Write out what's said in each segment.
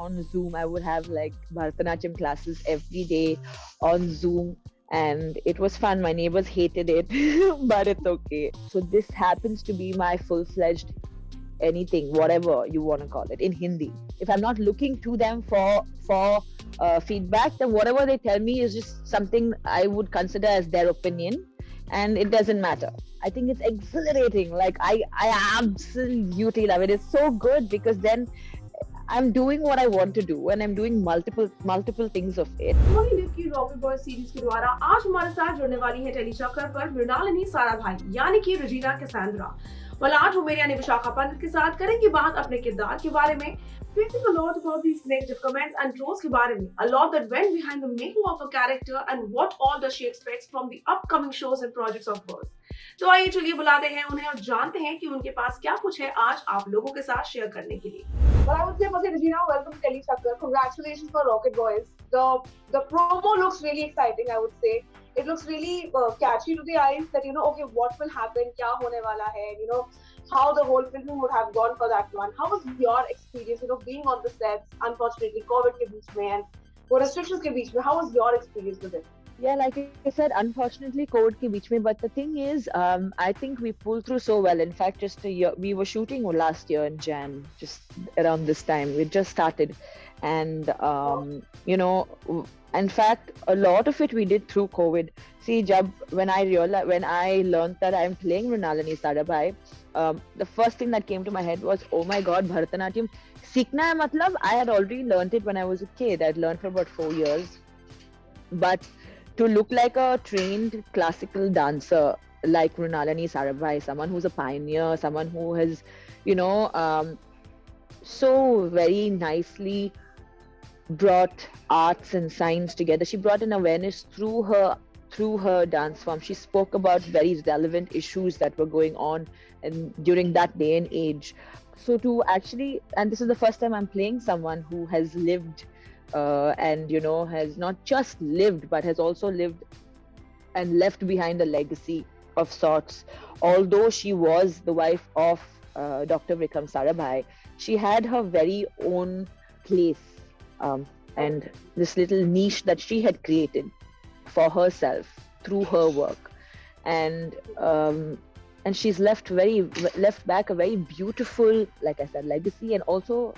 on Zoom. I would have like Bharatanatyam classes every day on Zoom, and it was fun. My neighbors hated it, but it's okay. So this happens to be my full-fledged anything, whatever you want to call it, in Hindi. If I'm not looking to them for feedback, then whatever they tell me is just something I would consider as their opinion, and it doesn't matter. I think it's exhilarating. Like I absolutely love it. It's so good because then I'm doing what I want to do, and I'm doing multiple things of it. वही live की rocket boy series के द्वारा आज हमारे साथ जुड़ने वाली है टेलीचक्कर पर मृणालिनी साराभाई यानी कि रजीना कैसेंड्रा। well, आज वो मेरे यानी विशाखा पंडित के साथ करेंगे बात अपने किरदार के बारे में, facing a lot about these negative comments and trolls के बारे में, a lot that went behind the making of a character and what all does she expects from the upcoming shows and projects of hers. तो आइए चलिए बुलाते हैं उन्हें और जानते हैं कि उनके पास क्या कुछ है आज आप लोगों के साथ शेयर करने के लिए। Well, I would say, firstly, Regina, welcome to Telechakkar. Congratulations for Rocket Boys. The promo looks really exciting. I would say it looks really catchy to the eyes. That okay, what will happen? क्या होने वाला है? How the whole film would have gone for that one. How was your experience? Being on the sets. Unfortunately, COVID के बीच में and वो restrictions के बीच में. How was your experience with it? Yeah, like I said, unfortunately, COVID ke beech mein. But the thing is, I think we pulled through so well. In fact, just a year, we were shooting last year in Jan, just around this time. We just started, and in fact, a lot of it we did through COVID. See, when I learned that I'm playing Mrinalini Sarabhai, the first thing that came to my head was, oh my God, Bharatanatyam. Seekhna hai matlab, I had already learned it when I was a kid. I'd learned for about 4 years. But to look like a trained classical dancer like Mrinalini Sarabhai, someone who's a pioneer, someone who has, so very nicely brought arts and science together. She brought an awareness through her dance form. She spoke about very relevant issues that were going on and during that day and age. So to actually, and this is the first time I'm playing someone who has lived and has not just lived but has also lived and left behind a legacy of sorts. Although she was the wife of Dr. Vikram Sarabhai, she had her very own place and this little niche that she had created for herself through her work, and she's left back a very beautiful, like I said, legacy. And also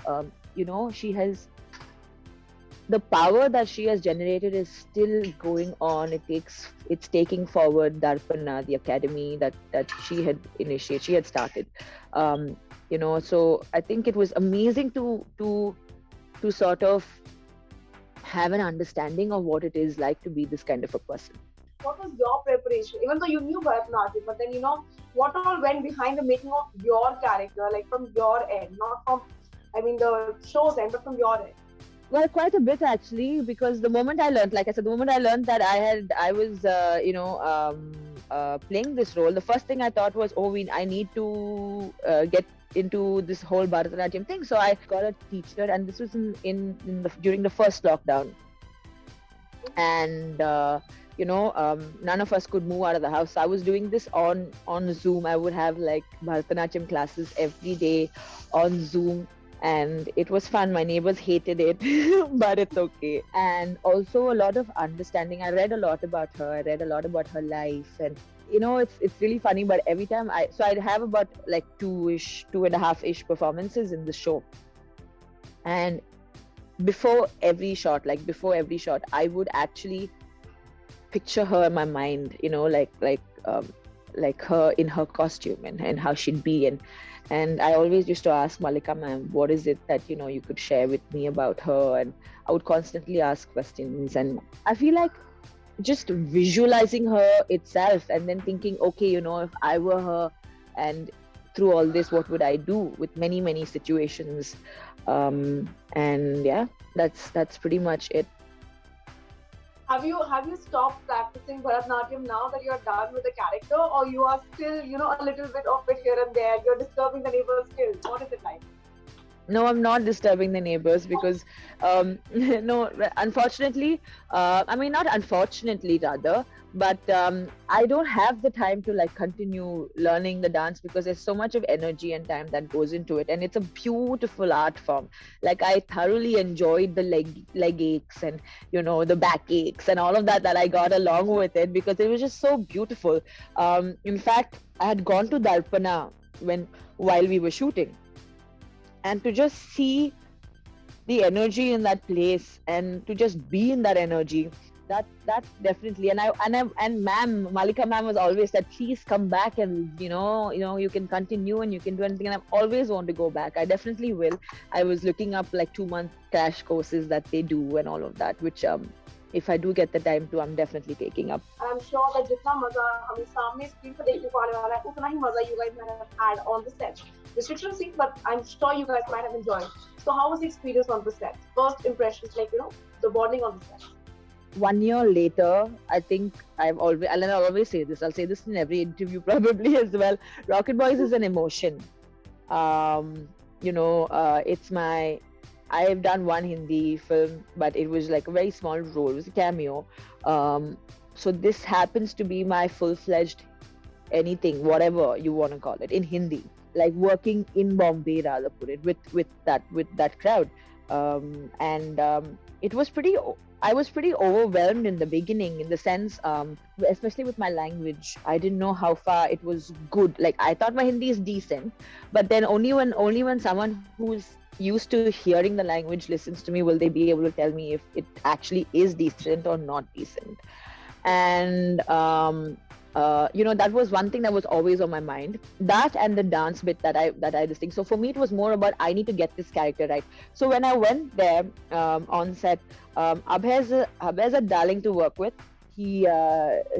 she has the power that she has generated is still going on. It's taking forward Darpana, the academy that she had initiated, she had started. So I think it was amazing to sort of have an understanding of what it is like to be this kind of a person. What was your preparation? Even though you knew Bharatanatyam, but then what all went behind the making of your character, like from your end, not from, the show's end, but from your end. Well, quite a bit actually, because the moment I learned that I was playing this role, the first thing I thought was, I need to get into this whole Bharatanatyam thing. So I got a teacher, and this was during the first lockdown, and none of us could move out of the house. So I was doing this on Zoom. I would have like Bharatanatyam classes every day on Zoom. And it was fun. My neighbors hated it, but it's okay. And also a lot of understanding. I read a lot about her. I read a lot about her life, and it's really funny. But every time I'd have about like 2.5-ish performances in the show. And before every shot, I would actually picture her in my mind. Like her in her costume and how she'd be. And I always used to ask Malika ma'am, what is it that you could share with me about her? And I would constantly ask questions, and I feel like just visualizing her itself and then thinking, okay, if I were her and through all this, what would I do with many situations? And yeah, that's pretty much it. Have you stopped practicing Bharatanatyam now that you're done with the character, or you are still, a little bit of it here and there? You're disturbing the neighbors still. What is it like? No, I'm not disturbing the neighbors because, no, unfortunately, I mean, not unfortunately, rather, but I don't have the time to like continue learning the dance because there's so much of energy and time that goes into it, and it's a beautiful art form. Like I thoroughly enjoyed the leg aches and the back aches and all of that I got along with it because it was just so beautiful. In fact, I had gone to Darpana when while we were shooting, and to just see the energy in that place and to just be in that energy, that's definitely. And ma'am Malika ma'am was always said, please come back, and you can continue and you can do anything, and I've always wanted to go back. I definitely will. I was looking up like 2-month crash courses that they do and all of that, which if I do get the time to, I'm definitely taking up. I'm sure that जितना मजा हमें सामने screen पर देखने को आने वाला है उतना ही मजा you guys might have had on the set. Restriction scene, but I'm sure you guys might have enjoyed. So how was the experience on the set? First impressions, like the bonding on the set. 1 year later, I think I'll always say this. I'll say this in every interview probably as well. Rocket Boys is an emotion. It's my. I've done one Hindi film, but it was like a very small role. It was a cameo. So this happens to be my full-fledged anything, whatever you want to call it, in Hindi. Like working in Bombay, rather put it, with that crowd. It was pretty. I was pretty overwhelmed in the beginning, in the sense, especially with my language. I didn't know how far it was good. Like I thought my Hindi is decent, but then only when someone who's used to hearing the language listens to me will they be able to tell me if it actually is decent or not decent. And that was one thing that was always on my mind. That and the dance bit that I this thing. So for me, it was more about I need to get this character right. So when I went there on set, Abhay is a darling to work with. He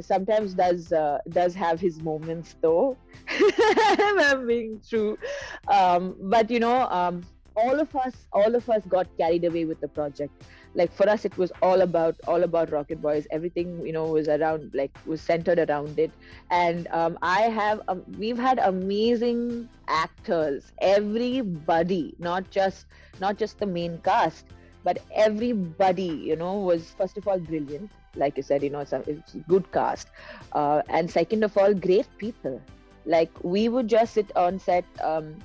sometimes does have his moments though. I'm being true, but all of us got carried away with the project. Like for us, it was all about Rocket Boys. Everything was centered around it. And we've had amazing actors. Everybody, not just the main cast, but everybody, was first of all brilliant. Like you said, it's a good cast, and second of all, great people. Like we would just sit on set. I'm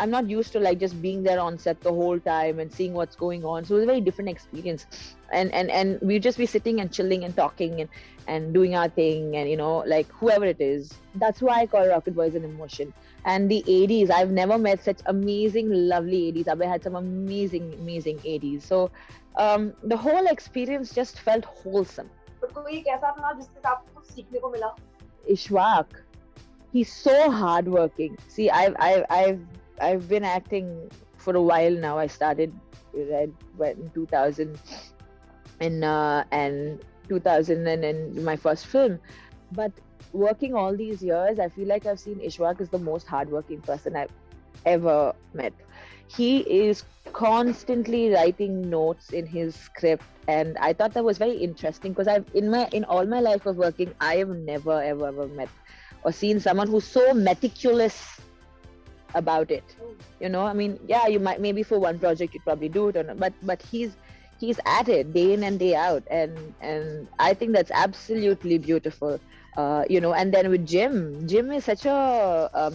not used to like just being there on set the whole time and seeing what's going on. So it was a very different experience. And we'd just be sitting and chilling and talking and doing our thing, and like whoever it is. That's why I call Rocket Boys an emotion. And the ADs, I've never met such amazing, lovely ADs. I've had some amazing ADs. So the whole experience just felt wholesome. But कोई एक ऐसा था जिससे आपको कुछ सीखने को मिला? Ishwak, he's so hardworking. See, I've been acting for a while now. I started in 2000 and 2000 and my first film. But working all these years, I feel like I've seen Ishwak is the most hardworking person I've ever met. He is constantly writing notes in his script, and I thought that was very interesting because in all my life of working, I have never ever met or seen someone who's so meticulous about it. I mean, yeah, you might maybe for one project you'd probably do it or not, but he's at it day in and day out, and I think that's absolutely beautiful. And then with Jim is such a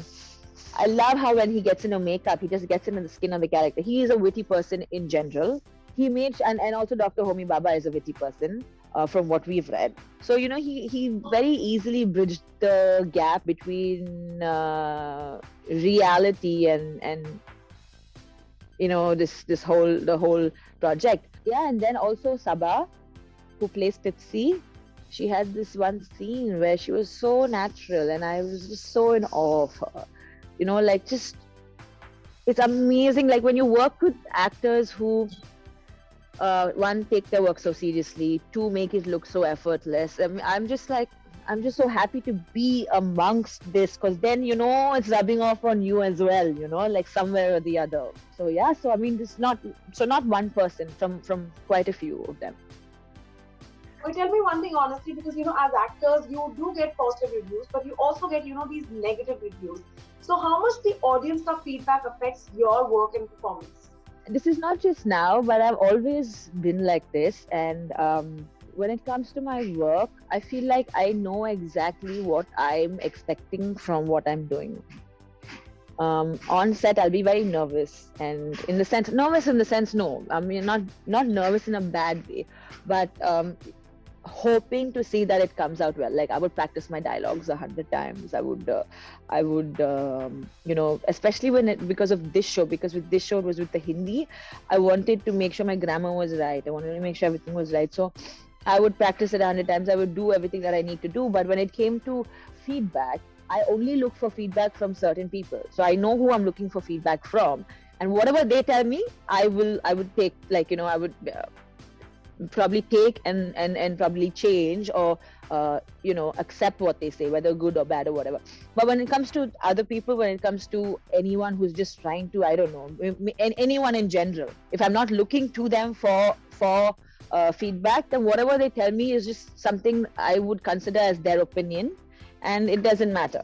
I love how when he gets into makeup, he just gets into the skin of the character. He is a witty person in general. He made, and also Dr. Homi Baba is a witty person from what we've read. So, he very easily bridged the gap between reality and the whole project. Yeah, and then also Sabah, who plays Tipsy, she had this one scene where she was so natural, and I was just so in awe of her. It's amazing. Like when you work with actors who, one, take their work so seriously, two, make it look so effortless. I mean, I'm just so happy to be amongst this, because then, it's rubbing off on you as well, like somewhere or the other. So yeah, so I mean, not one person, from quite a few of them. But tell me one thing honestly, because as actors you do get positive reviews, but you also get these negative reviews. So how much the audience का feedback affects your work and performance? This is not just now, but I've always been like this. And when it comes to my work, I feel like I know exactly what I'm expecting from what I'm doing. On set, I'll be very nervous, and nervous in the sense, no, I mean not nervous in a bad way, but hoping to see that it comes out well. Like I would practice my dialogues 100 times. I would, especially because of this show, because with this show it was with the Hindi. I wanted to make sure my grammar was right. I wanted to make sure everything was right. So I would practice it 100 times. I would do everything that I need to do. But when it came to feedback, I only look for feedback from certain people. So I know who I'm looking for feedback from, and whatever they tell me, I would take, I would probably take and probably change, or accept what they say, whether good or bad or whatever. But when it comes to other people, when it comes to anyone who's just trying to, I don't know, anyone in general, if I'm not looking to them for feedback, then whatever they tell me is just something I would consider as their opinion, and it doesn't matter,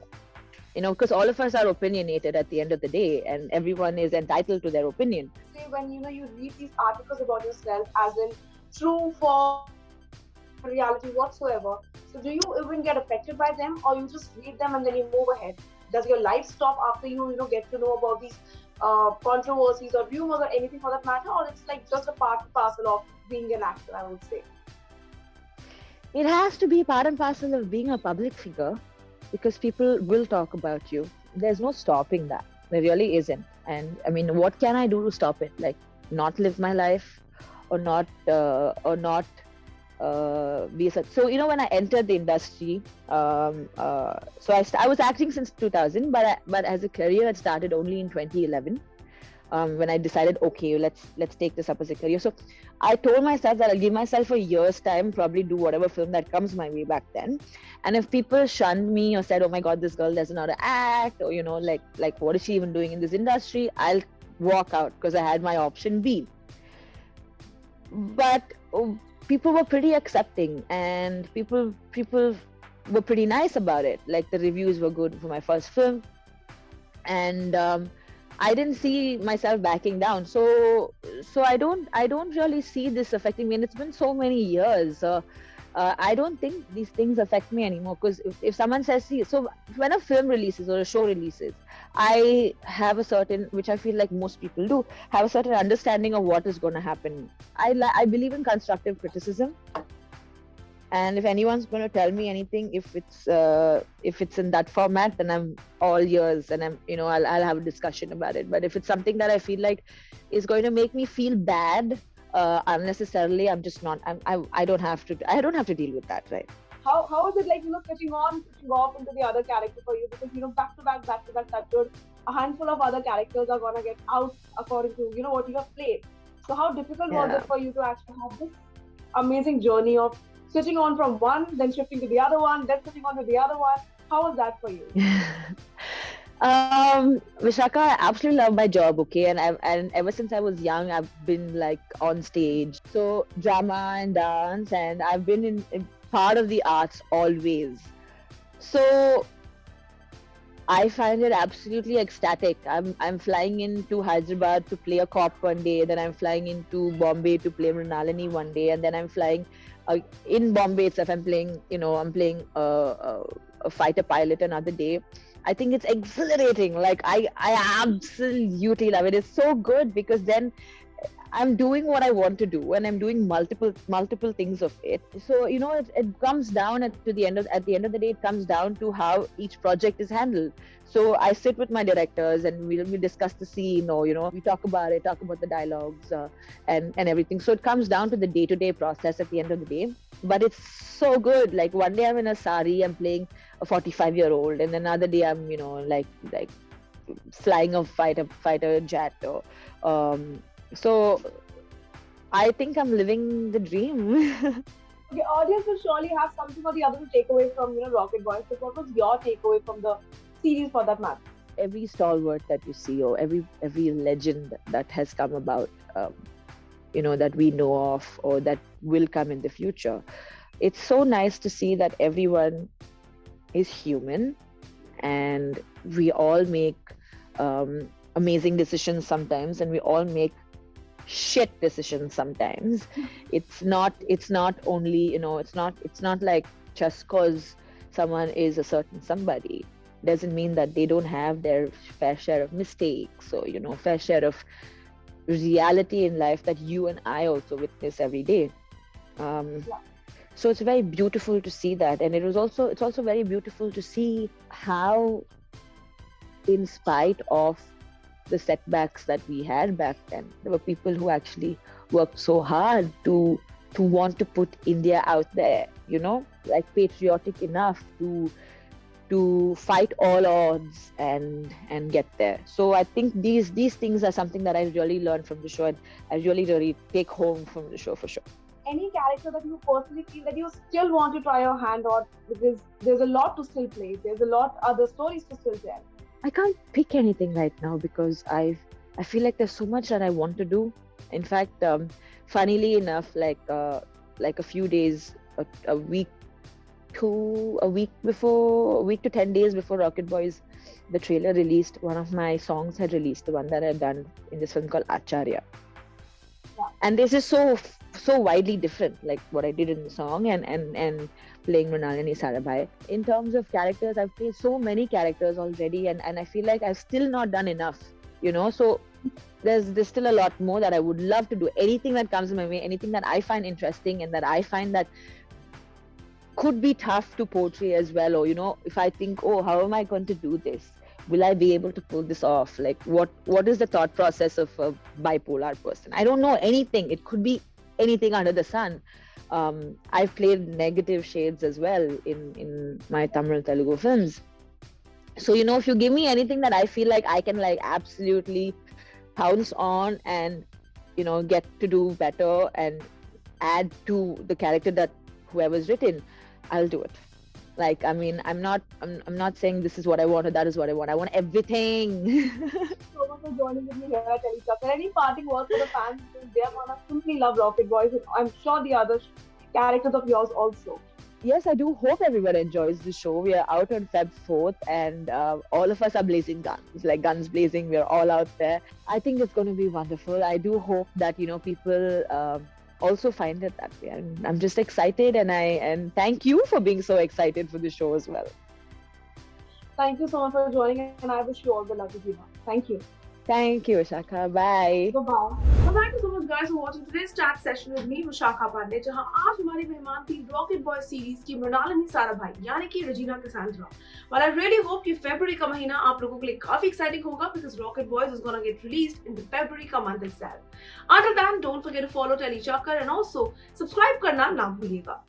because all of us are opinionated at the end of the day, and everyone is entitled to their opinion. Say when you read these articles about yourself as in true, false, reality whatsoever. So do you even get affected by them, or you just read them and then you move ahead? Does your life stop after you get to know about these controversies or rumors or anything for that matter, or it's like just a part and parcel of being an actor? I would say It has to be part and parcel of being a public figure, because people will talk about you. There's no stopping that. There really isn't. And I mean, what can I do to stop it? Like, not live my life, or not be such. So when I entered the industry, so I was acting since 2000, but as a career it started only in 2011, when I decided, okay, let's take this up as a career. So I told myself that I'll give myself a year's time, probably do whatever film that comes my way back then. And if people shunned me or said, oh my god, this girl doesn't know how to act, or like what is she even doing in this industry, I'll walk out, because I had my option B. But people were pretty accepting, and people were pretty nice about it. Like, the reviews were good for my first film, and I didn't see myself backing down. So I don't really see this affecting me, and it's been so many years. I don't think these things affect me anymore, because if someone says, see, so when a film releases or a show releases, I have a certain, which I feel like most people do, have a certain understanding of what is going to happen. I believe in constructive criticism, and if anyone's going to tell me anything, if it's in that format, then I'm all ears, and I'll have a discussion about it. But if it's something that I feel like is going to make me feel bad unnecessarily, I'm just not. I don't have to deal with that, right? How is it like switching on, switching off into the other character for you? Because back to back, touchwood, a handful of other characters are gonna get out according to what you have played. So how difficult was it for you to actually have this amazing journey of switching on from one, then shifting to the other one, then switching on to the other one? How was that for you? Vishaka, I absolutely love my job, okay, and ever since I was young, I've been like on stage, so drama and dance, and I've been in part of the arts always. So I find it absolutely ecstatic. I'm flying into Hyderabad to play a cop one day, then I'm flying into Bombay to play Mrinalini one day, and then I'm flying in Bombay itself. I'm playing a fighter pilot another day. I think it's exhilarating. Like, I absolutely love it. It's so good, because then I'm doing what I want to do, and I'm doing multiple things of it. So it comes down at the end of the day, it comes down to how each project is handled. So I sit with my directors, and we discuss the scene, or we talk about the dialogues, and everything. So it comes down to the day-to-day process at the end of the day. But it's so good. Like, one day I'm in a sari, I'm playing a 45-year-old, and another day I'm like flying a fighter jet, or so I think I'm living the dream. The audience will surely have something or the other to take away from Rocket Boys. So what was your takeaway from the series for that matter? Every stalwart that you see, or every legend that has come about, that we know of, or that will come in the future, it's so nice to see that everyone is human, and we all make amazing decisions sometimes, and we all make shit decisions sometimes. It's not only, it's not like just cause someone is a certain somebody doesn't mean that they don't have their fair share of mistakes, or fair share of reality in life that you and I also witness every day. So it's very beautiful to see that, and it's also very beautiful to see how, in spite of the setbacks that we had back then, there were people who actually worked so hard to want to put India out there, like patriotic enough to fight all odds and get there. So I think these things are something that I really learned from the show, and I really take home from the show for sure. Any character that you personally feel that you still want to try your hand on, because there's a lot to still play, there's a lot other stories to still tell? I can't pick anything right now because I feel like there's so much that I want to do. In fact, funnily enough, like a few days, a week to 10 days before Rocket Boys, the trailer released, one of my songs had released, the one that I've done in this film called Acharya. Yeah. And this is so widely different, like what I did in the song and playing Mrinalini Sarabhai. In terms of characters, I've played so many characters already, and I feel like I've still not done enough, so there's still a lot more that I would love to do. Anything that comes my way, anything that I find interesting and that I find that could be tough to portray as well, or if I think, oh, how am I going to do this, will I be able to pull this off, like what is the thought process of a bipolar person? I don't know anything. It could be anything under the sun. I've played negative shades as well in my Tamil Telugu films. So if you give me anything that I feel like I can like absolutely pounce on and get to do better and add to the character that whoever's written, I'll do it. Like, I mean, I'm not saying this is what I want or that is what I want. I want everything. So much for joining with me here at Telechucker. Any parting words for the fans? They're gonna simply love Rocket Boys, and I'm sure the other characters of yours also. Yes, I do hope everyone enjoys the show. We are out on Feb 4th, and all of us are blazing guns, like guns blazing. We're all out there. I think it's going to be wonderful. I do hope that people also find it that way. And I'm just excited, and thank you for being so excited for the show as well. Thank you so much for joining, and I wish you all the luck, Regina. Thank you. Thank you, Vishakha. Bye. Bye-bye. Well, thank you so much, guys, for watching today's chat session with me, Vishakha Pandey, जहां आज हमारी मेहमान थी rocket boy series की मृणालिनी साराभाई यानी कि रजीना Cassandra. Well, I really hope कि February का महीना आप लोगों के लिए काफी exciting होगा, because Rocket Boys is gonna get released in the February का month itself. Until then, don't forget to follow Telechucker and also subscribe करना ना भूलिएगा.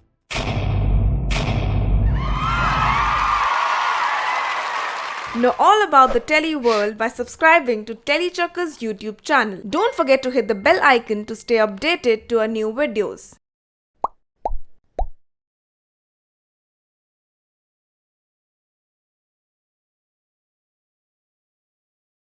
Know all about the Tele world by subscribing to Telechucker's YouTube channel. Don't forget to hit the bell icon to stay updated to our new videos.